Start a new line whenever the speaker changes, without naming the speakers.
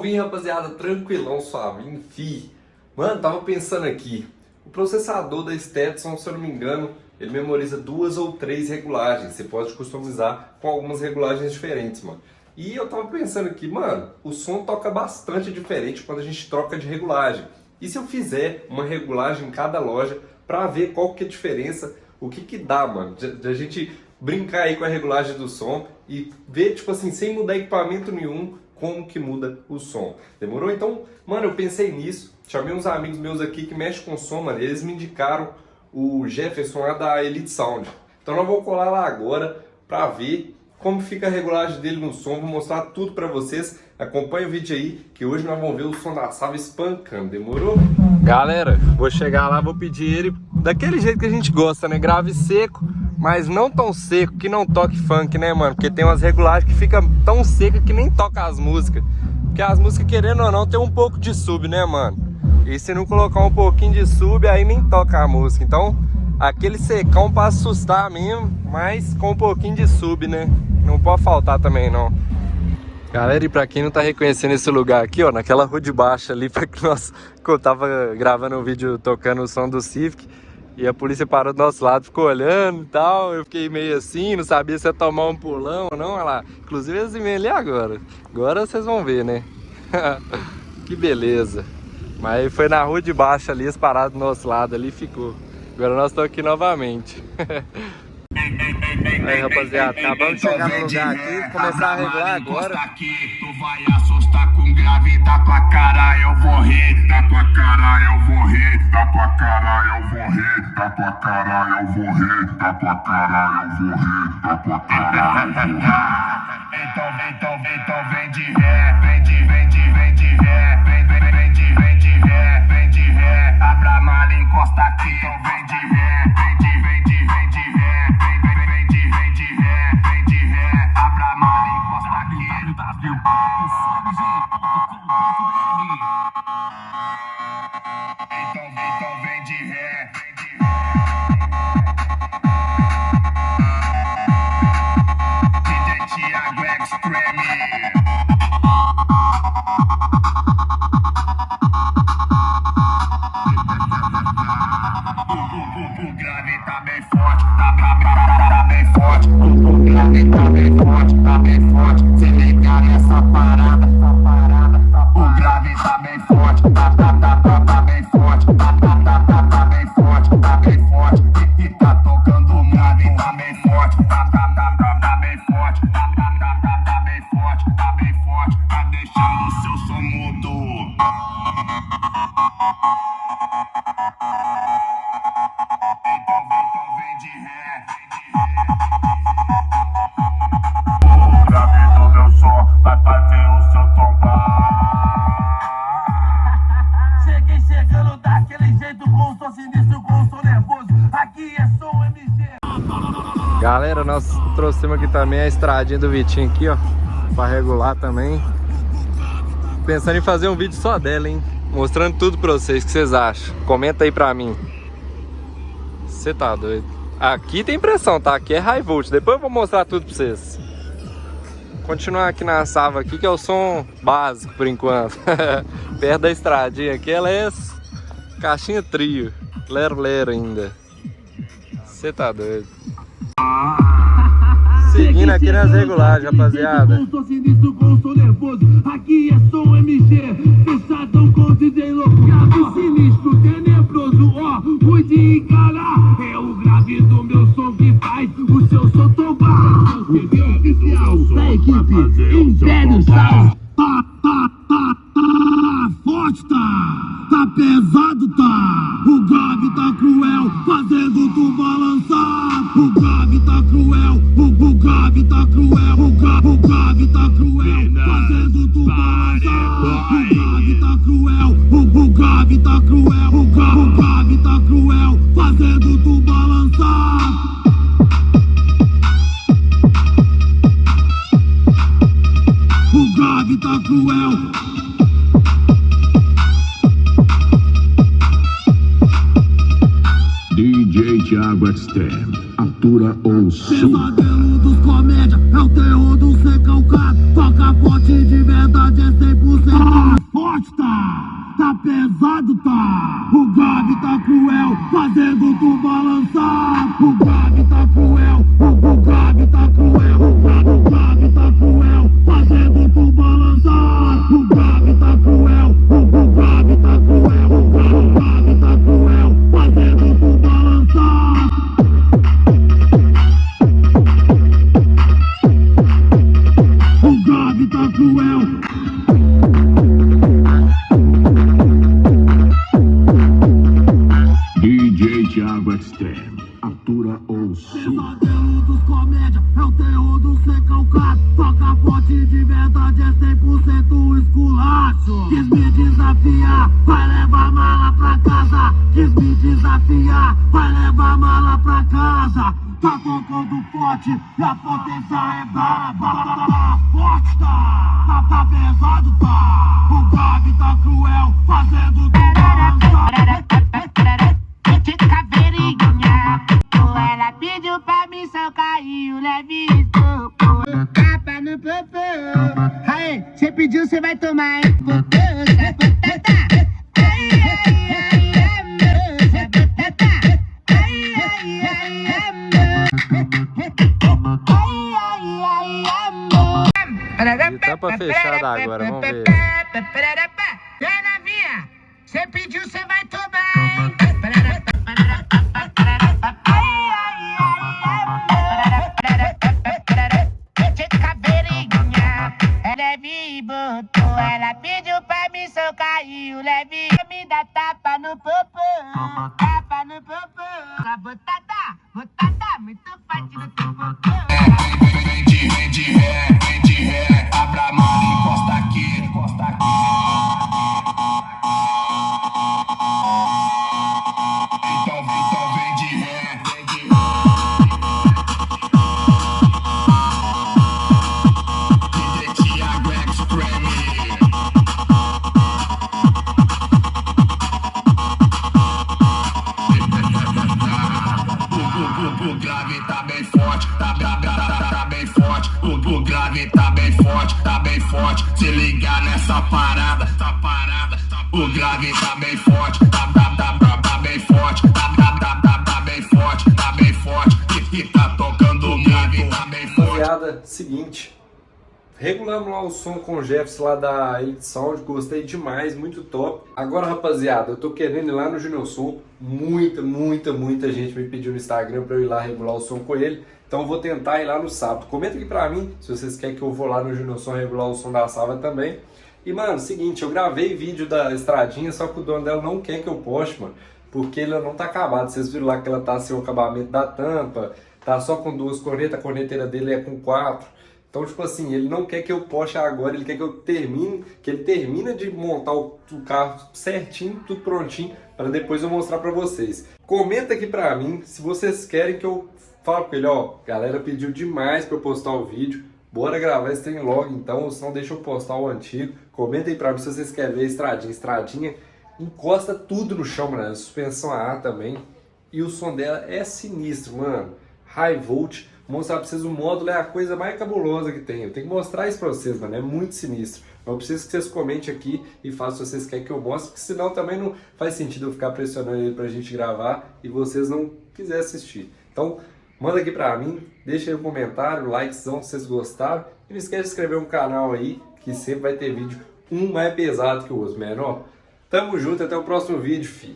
Salvinho, rapaziada, tranquilão, suave, enfim. Mano, tava pensando aqui, o processador da Stetson, se eu não me engano, ele memoriza 2 ou 3 regulagens. Você pode customizar com algumas regulagens diferentes, mano. E eu tava pensando aqui, mano, o som toca bastante diferente quando a gente troca de regulagem. E se eu fizer uma regulagem em cada loja pra ver qual que é a diferença, o que que dá, mano, de a gente brincar aí com a regulagem do som e ver, tipo assim, sem mudar equipamento nenhum, como que muda o som. Demorou? Então, mano, eu pensei nisso, chamei uns amigos meus aqui que mexem com som, mano, e eles me indicaram o Jefferson lá da Elite Sound. Então nós vamos colar lá agora pra ver como fica a regulagem dele no som, vou mostrar tudo pra vocês. Acompanha o vídeo aí, que hoje nós vamos ver o som da Sava espancando, demorou? Galera, vou chegar lá, vou pedir ele daquele jeito que a gente gosta, né? Grave seco, mas não tão seco que não toque funk, né, mano? Porque tem umas regulagens que fica tão seca que nem toca as músicas. Porque as músicas, querendo ou não, tem um pouco de sub, né, mano? E se não colocar um pouquinho de sub, aí nem toca a música. Então, aquele secão pra assustar mesmo, mas com um pouquinho de sub, né? Não pode faltar também, não. Galera, e pra quem não tá reconhecendo esse lugar aqui, ó, naquela rua de baixo ali, que eu tava gravando um vídeo tocando o som do Civic, e a polícia parou do nosso lado, ficou olhando e tal, eu fiquei meio assim, não sabia se ia tomar um pulão ou não, olha lá. Inclusive eles vêm ali agora. Agora vocês vão ver, né? Que beleza. Mas foi na rua de baixo ali, eles pararam do nosso lado ali e ficou. Agora nós estamos aqui novamente. Aí, rapaziada, acabamos de chegar no lugar aqui, começar a regular agora.
Tu vai assustar com grave da tua cara, eu vou rir, da tua cara eu vou rir, da tua cara eu vou rir, da tua cara eu vou rir, da tua cara eu vou rir, da tua cara eu vou rir. Então vem de ré, vem de ré, vem de ré, abra a mala, encosta aqui, então vem de ré, vem de ré, vem de ré, abra a mala, encosta aqui. Então vem de ré, DJ Thiago Extreme. O grave tá bem forte, tá bem forte. O grave tá bem forte, se liga nessa parada, O grave tá bem forte, tá bem forte, tá bem forte. E tá tocando o grave, tá bem forte, tá bem forte, tá bem forte, tá deixando o seu som mudo. O grave do meu som vai fazer o seu tombar.
Cheguei chegando daquele jeito, com o som sinistro, com o som nervoso. Aqui é som MG.
Galera, nós trouxemos aqui também a estradinha do Vitinho aqui, ó, pra regular também. Pensando em fazer um vídeo só dela, hein? Mostrando tudo pra vocês, o que vocês acham? Comenta aí pra mim. Você tá doido? Aqui tem pressão, tá? Aqui é high volt. Depois eu vou mostrar tudo pra vocês. Continuar aqui na Sava aqui, que é o som básico por enquanto. Perto da estradinha aqui, ela é caixinha trio. Lero ainda. Você tá doido? Seguindo aqui nas regulagens, rapaziada.
Com som sinistro, com som nervoso. Aqui é som MG. Fechadão com DJ louco. Grave sinistro, tenebroso. Ó, ruim de encarar. É o grave do meu som que faz o seu som tombar. TV oficial da equipe Império Sound. Forte tá pesado tá. O grave tá cruel, fazendo tu balançar. O grave tá cruel, o grave tá cruel, o grave tá cruel, fazendo tu balançar. O grave tá cruel, o grave tá cruel, o grave tá cruel, fazendo tu balançar. O grave tá cruel.
DJ Thiago Extreme, altura ou sul.
Pesadelo dos comédia, é o terror do recalcado. Toca forte de verdade, é 100%. Forte tá pesado tá. O Gabi tá cruel, fazendo tu balançar. O Gabi tá cruel, o Gabi tá cruel. O Gabi tá cruel, fazendo tu balançar. O Gabi tá cruel, o Gabi tá cruel. O Gabi tá cruel, fazendo tu balançar. O Gabi tá cruel.
DJ Thiago Extreme, altura ou sul.
Pesadelo dos comédia, é o terror do recalcado. Toca forte de verdade, é 100% esculacho. Quis me desafiar, vai levar mala pra casa. Quis me desafiar, vai levar mala pra casa. Tá tocando forte e a potência é braba. Forte tá pesado tá. O Gabi tá cruel, fazendo tu balançar.
Ela pediu pra mim socar e o leve soco. Tapa no popô. Aê, cê pediu, cê vai tomar, hein? Potata, potata. Ai, ai, ai, amor. Potata. Ai, ai, ai, amor. Ai, ai, ai, amor.
Tá pra fechada agora, vamos ver.
E aí, novinha? Cê pediu, cê vai tomar, hein? Ela pediu pra me socar e o leve me dá tapa no popô. Tapa no popô. A botata, muito forte no teu popô.
Vem de ré, abra a mão, encosta aqui, encosta aqui. Então vem de ré, vem de ré. DJ Thiago Extreme. O grave tá bem forte, tá bem forte. O grave tá bem forte, Se ligar nessa parada, O grave tá bem forte, tá bem forte, tá bem forte. E tá tocando o grave, tá bem forte.
Rapaziada, seguinte. Regulamos lá o som com o Jefferson lá da Elite Sound, gostei demais, muito top. Agora, rapaziada, eu tô querendo ir lá no Junior Som. Muita gente me pediu no Instagram pra eu ir lá regular o som com ele. Então eu vou tentar ir lá no sábado. Comenta aqui pra mim se vocês querem que eu vou lá no Junior Som regular o som da Sava também. E, mano, seguinte, eu gravei vídeo da estradinha, só que o dono dela não quer que eu poste, mano. Porque ela não tá acabada. Vocês viram lá que ela tá sem o acabamento da tampa, tá só com 2 cornetas, a corneteira dele é com 4. Então, tipo assim, ele não quer que eu poste agora, ele quer que eu termine, que ele termine de montar o carro certinho, tudo prontinho, para depois eu mostrar para vocês. Comenta aqui para mim se vocês querem que eu fale com ele, ó, galera pediu demais para eu postar o vídeo, bora gravar esse trem logo então, ou senão deixa eu postar o antigo. Comenta aí para mim se vocês querem ver a estradinha. Estradinha encosta tudo no chão, mano, suspensão a ar também. E o som dela é sinistro, mano. High volt. Vou mostrar pra vocês, o módulo é a coisa mais cabulosa que tem. Eu tenho que mostrar isso pra vocês, mano. É muito sinistro. Eu preciso que vocês comentem aqui e façam se vocês querem que eu mostre, porque senão também não faz sentido eu ficar pressionando ele pra gente gravar e vocês não quiserem assistir. Então, manda aqui pra mim, deixa aí um comentário, likezão se vocês gostaram. E não esquece de inscrever no canal aí, que sempre vai ter vídeo um mais pesado que o outro, menor. Tamo junto, até o próximo vídeo, fi.